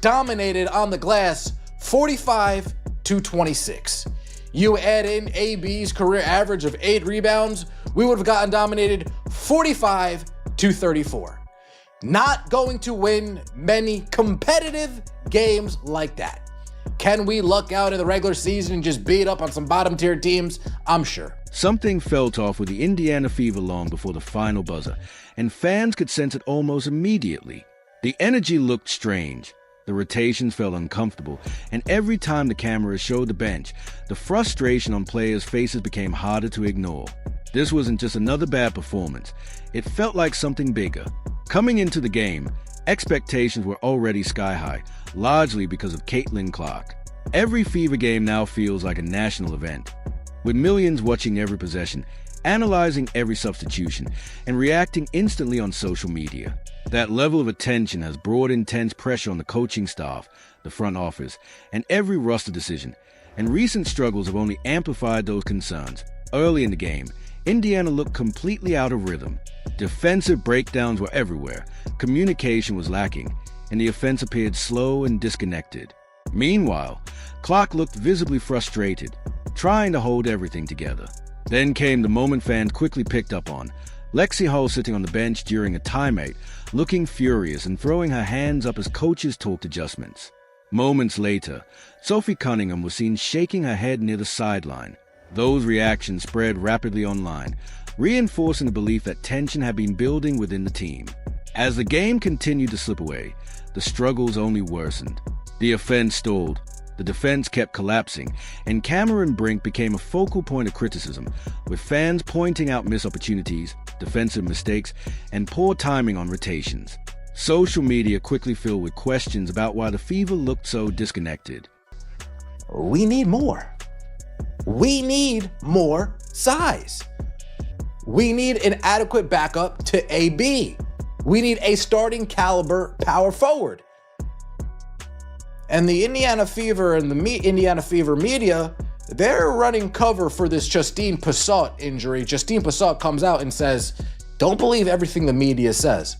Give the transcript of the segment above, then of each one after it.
dominated on the glass 45-26. You add in AB's career average of 8 rebounds, we would have gotten dominated 45-34. Not going to win many competitive games like that. Can we luck out in the regular season and just beat up on some bottom tier teams? I'm sure. Something felt off with the Indiana Fever long before the final buzzer, and fans could sense it almost immediately. The energy looked strange. The rotations felt uncomfortable, and every time the cameras showed the bench, the frustration on players' faces became harder to ignore. This wasn't just another bad performance. It felt like something bigger. Coming into the game, expectations were already sky high, largely because of Caitlin Clark. Every Fever game now feels like a national event, with millions watching every possession, analyzing every substitution, and reacting instantly on social media. That level of attention has brought intense pressure on the coaching staff, the front office, and every roster decision, and recent struggles have only amplified those concerns. Early in the game, Indiana looked completely out of rhythm. Defensive breakdowns were everywhere, communication was lacking, and the offense appeared slow and disconnected. Meanwhile, Clark looked visibly frustrated, trying to hold everything together. Then came the moment fans quickly picked up on. Lexie Hull sitting on the bench during a timeout, looking furious and throwing her hands up as coaches talked adjustments. Moments later, Sophie Cunningham was seen shaking her head near the sideline. Those reactions spread rapidly online, reinforcing the belief that tension had been building within the team. As the game continued to slip away, the struggles only worsened. The offense stalled, the defense kept collapsing, and Brink became a focal point of criticism, with fans pointing out missed opportunities, defensive mistakes, and poor timing on rotations. Social media quickly filled with questions about why the Fever looked so disconnected. We need more. We need more size. We need an adequate backup to AB. We need a starting caliber power forward. And the Indiana Fever and the Indiana Fever media, they're running cover for this Justine Passat injury. Justine Passat comes out and says, don't believe everything the media says.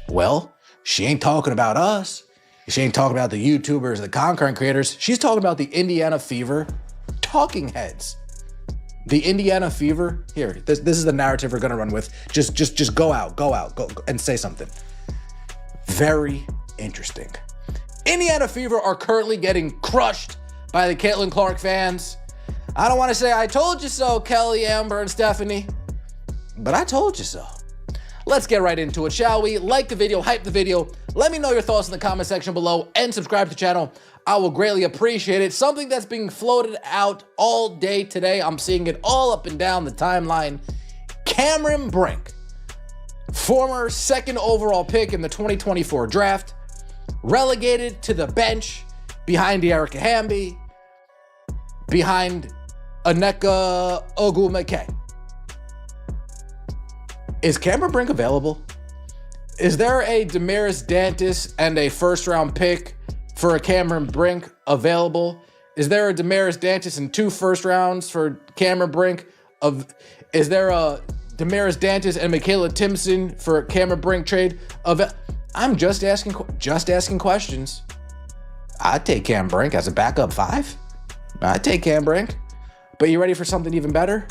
Well, she ain't talking about us. She ain't talking about the YouTubers, the content creators. She's talking about the Indiana Fever talking heads. The Indiana Fever, here, this is the narrative we're gonna run with. Just go out and say something. Very interesting. Indiana Fever are currently getting crushed by the Caitlin Clark fans. I don't want to say I told you so, Kelly, Amber, and Stephanie, but I told you so. Let's get right into it, shall we? Like the video, hype the video. Let me know your thoughts in the comment section below and subscribe to the channel. I will greatly appreciate it. Something that's being floated out all day today. I'm seeing it all up and down the timeline. Brink, former 2nd overall pick in the 2024 draft, relegated to the bench behind Erica Hamby, behind Aneka Ogwumike. Is Brink available? Is there a Damaris Dantas and a 1st-round pick for a Brink available? Is there a Damaris Dantas and 2 1st rounds for Brink? Is there a Damaris Dantas and Michaela Timpson for a Brink trade? I'm just asking questions. I'd take Brink as a backup 5. I'd take Brink. But you ready for something even better?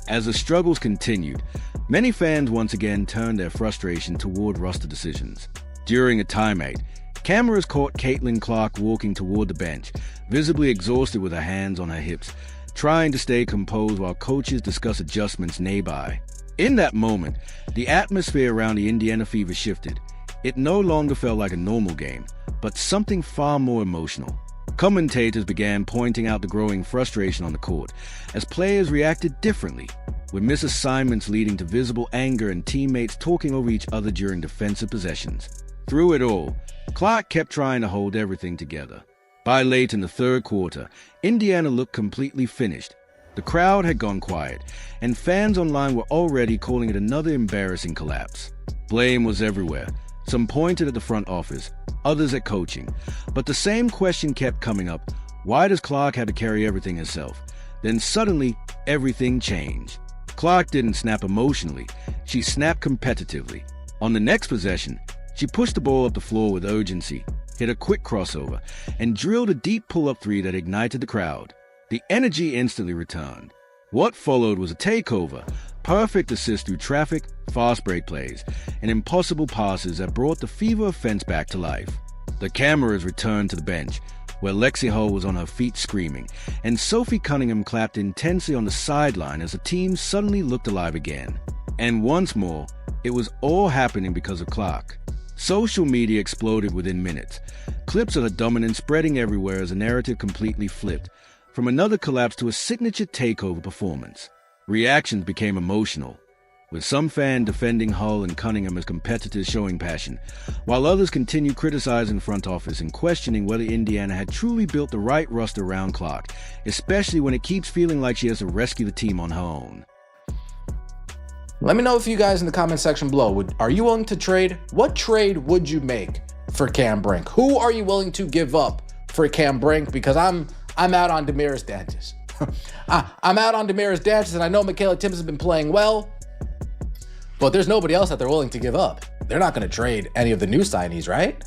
As the struggles continued, many fans once again turned their frustration toward roster decisions. During a timeout, cameras caught Caitlin Clark walking toward the bench, visibly exhausted with her hands on her hips, trying to stay composed while coaches discuss adjustments nearby. In that moment, the atmosphere around the Indiana Fever shifted. It no longer felt like a normal game, but something far more emotional. Commentators began pointing out the growing frustration on the court as players reacted differently, with misassignments leading to visible anger and teammates talking over each other during defensive possessions. Through it all, Clark kept trying to hold everything together. By late in the 3rd quarter, Indiana looked completely finished. The crowd had gone quiet, and fans online were already calling it another embarrassing collapse. Blame was everywhere. Some pointed at the front office, others at coaching. But the same question kept coming up. Why does Clark have to carry everything herself? Then suddenly, everything changed. Clark didn't snap emotionally. She snapped competitively. On the next possession, she pushed the ball up the floor with urgency, hit a quick crossover, and drilled a deep pull-up three that ignited the crowd. The energy instantly returned. What followed was a takeover, perfect assist through traffic, fast break plays, and impossible passes that brought the Fever offense back to life. The cameras returned to the bench, where Lexie was on her feet screaming, and Sophie Cunningham clapped intensely on the sideline as the team suddenly looked alive again. And once more, it was all happening because of Clark. Social media exploded within minutes, clips of her dominance spreading everywhere as the narrative completely flipped, from another collapse to a signature takeover performance. Reactions became emotional, with some fans defending Hull and Cunningham as competitors showing passion, while others continued criticizing the front office and questioning whether Indiana had truly built the right roster around Clark, especially when it keeps feeling like she has to rescue the team on her own. Let me know if you guys in the comment section below, are you willing to trade? What trade would you make for Cam Brink? Who are you willing to give up for Cam Brink? Because I'm out on Damaris Dantas. I'm out on Damaris Dantas, and I know Michaela Timpson has been playing well, but there's nobody else that they're willing to give up. They're not going to trade any of the new signees, right?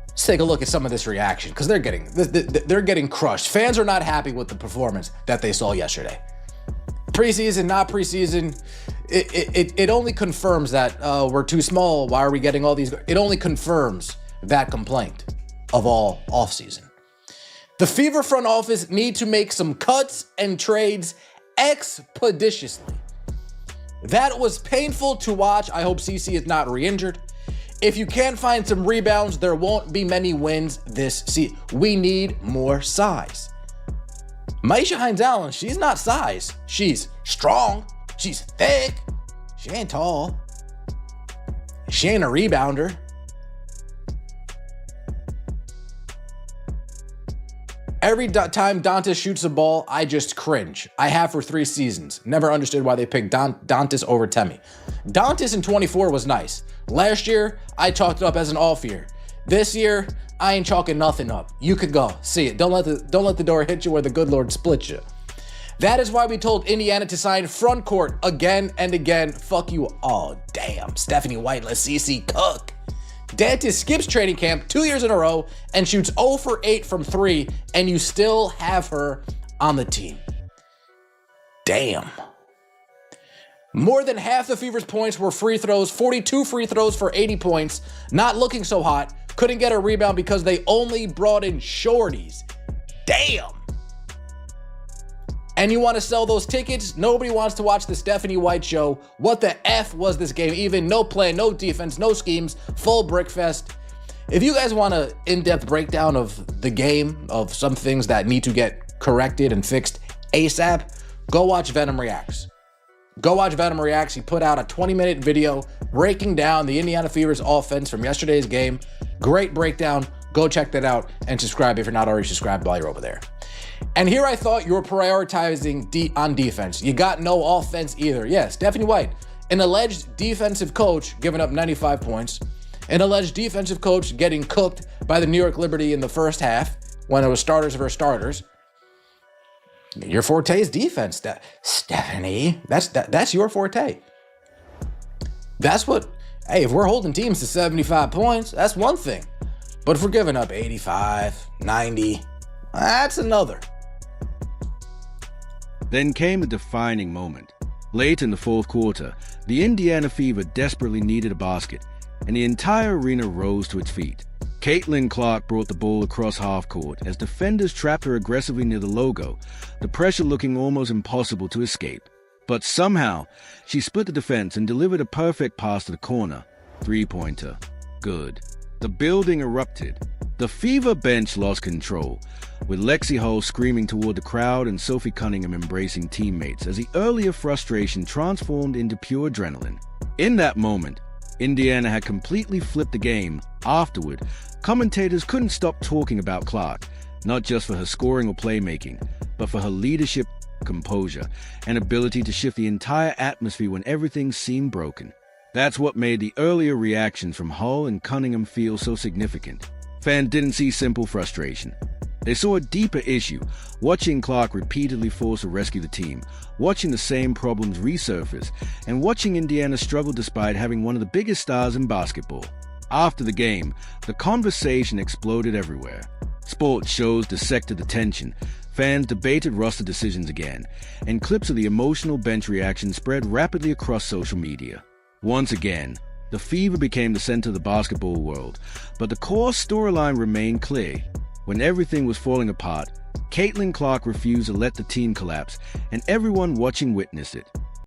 Let's take a look at some of this reaction, because they're getting crushed. Fans are not happy with the performance that they saw yesterday. Preseason, not preseason, it only confirms that we're too small. Why are we getting all these? It only confirms that complaint of all offseason. The Fever front office need to make some cuts and trades expeditiously. That was painful to watch. I hope CC is not re-injured. If you can't find some rebounds, there won't be many wins this season. We need more size. Maisha Hines-Allen, she's not size. She's strong. She's thick. She ain't tall. She ain't a rebounder. Every time Dantas shoots a ball, I just cringe. I have for 3 seasons. Never understood why they picked Dantas over Temi. Dantas in 24 was nice. Last year, I chalked it up as an off year. This year, I ain't chalking nothing up. You could go. See it. Don't let the door hit you where the good Lord splits you. That is why we told Indiana to sign front court again and again. Fuck you. Oh, damn. Stephanie White, let's CC cook. Dantas skips training camp 2 years in a row and shoots 0 for 8 from 3, and you still have her on the team. Damn. More than half the Fever's points were free throws, 42 free throws for 80 points. Not looking so hot. Couldn't get a rebound because they only brought in shorties. Damn. And you want to sell those tickets? Nobody wants to watch the Stephanie White show. What the F was this game? Even no play, no defense, no schemes, full brick fest. If you guys want an in-depth breakdown of the game, of some things that need to get corrected and fixed ASAP, go watch Venom Reacts. Go watch Venom Reacts. He put out a 20-minute video breaking down the Indiana Fever's offense from yesterday's game. Great breakdown. Go check that out and subscribe if you're not already subscribed while you're over there. And here I thought you were prioritizing on defense. You got no offense either. Yes, Stephanie White, an alleged defensive coach giving up 95 points, an alleged defensive coach getting cooked by the New York Liberty in the first half when it was starters versus starters. Your forte is defense, Stephanie. That's your forte. That's what, hey, if we're holding teams to 75 points, that's one thing. But if we're giving up 85, 90, that's another. Then came the defining moment. Late in the fourth quarter, the Indiana Fever desperately needed a basket, and the entire arena rose to its feet. Caitlin Clark brought the ball across half court as defenders trapped her aggressively near the logo, the pressure looking almost impossible to escape. But somehow, she split the defense and delivered a perfect pass to the corner. Three-pointer. Good. The building erupted. The Fever bench lost control, with Lexie screaming toward the crowd and Sophie Cunningham embracing teammates as the earlier frustration transformed into pure adrenaline. In that moment, Indiana had completely flipped the game. Afterward, commentators couldn't stop talking about Clark, not just for her scoring or playmaking, but for her leadership, composure, and ability to shift the entire atmosphere when everything seemed broken. That's what made the earlier reactions from Hull and Cunningham feel so significant. Fans didn't see simple frustration. They saw a deeper issue, watching Clark repeatedly force to rescue the team, watching the same problems resurface, and watching Indiana struggle despite having one of the biggest stars in basketball. After the game, the conversation exploded everywhere. Sports shows dissected the tension, fans debated roster decisions again, and clips of the emotional bench reaction spread rapidly across social media. Once again, the Fever became the center of the basketball world, but the core storyline remained clear. When everything was falling apart, Caitlin Clark refused to let the team collapse, and everyone watching witnessed it.